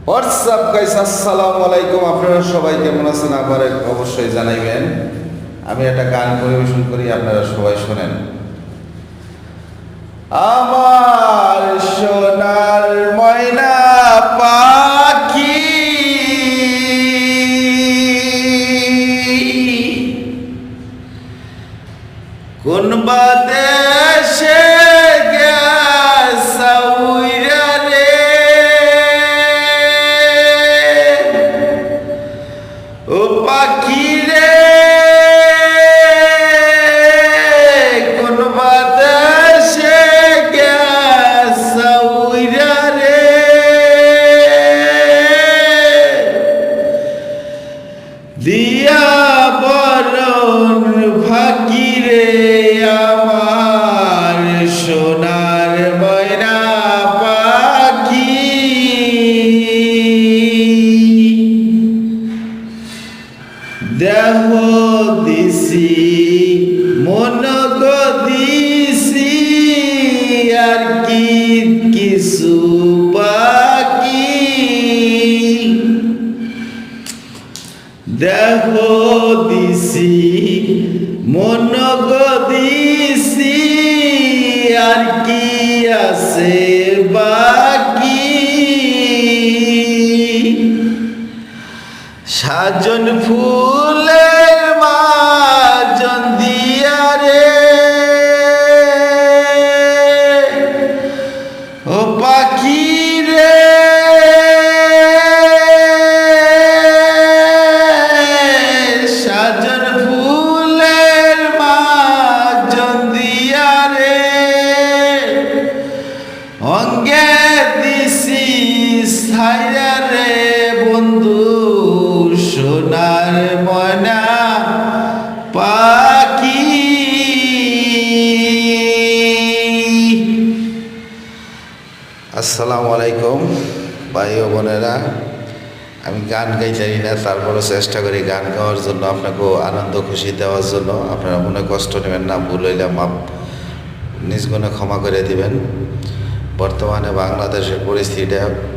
WhatsApp guys, আসসালামু আলাইকুম। আপনারা সবাই কেমন আছেন? আবার অবশ্যই জানাইবেন। আমি একটা গান পরিবেশন করি, আপনারা সবাই শোনেন। আমার সোনার ময়না পাখি কোন বাদেশে গেছে উইরা রে, ও পাখি রে কোন বাদেশে গেছে উইরা রে, দিয়া বরণ ফাঁকি রে আমার সোনার ময়না পাখি। দেহ দিছি মন গো দিছি আর কি কিছু বাকি, দেহ দিছি মন গো দিছি আর কি আছে বাকি, সাজন ফুলের মাজন দিয়া রে, ও পাখি রে সাজন ফুলের মাজন দিয়া রে, অঙ্গে দিছি ছাইরা রে বন্ধু সোনার ময়না পাখি। আসসালামু আলাইকুম ভাই ও বোনেরা, আমি গান গাই জানি না, তারপরও চেষ্টা করি গান গাওয়ার জন্য, আপনাকেও আনন্দ খুশি দেওয়ার জন্য। আপনারা মনে কষ্ট নেবেন না, ভুল হইলে মাপ নিজ গুণে ক্ষমা করে দিবেন। বর্তমানে বাংলাদেশের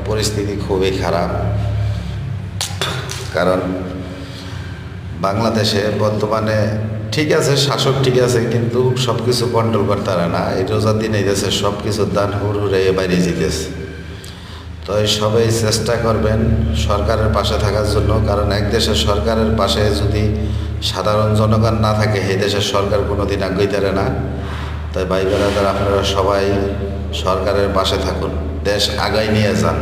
পরিস্থিতি খুবই খারাপ, কারণ বাংলাদেশে বর্তমানে ঠিক আছে, শাসক ঠিক আছে, কিন্তু সব কিছু কন্ট্রোল করতে পারে না। এই রোজার দিন এই দেশে সব কিছুর দান হুড়ে বাইরে যেতেছে। তো এই সবাই চেষ্টা করবেন সরকারের পাশে থাকার জন্য, কারণ এক দেশের সরকারের পাশে যদি সাধারণ জনগণ না থাকে, এই দেশের সরকার কোনো দিন আগাইতে পারে না। তাই ভাই বেড়াদার, আপনারা সবাই সরকারের পাশে থাকুন, দেশ আগায় নিয়ে যান।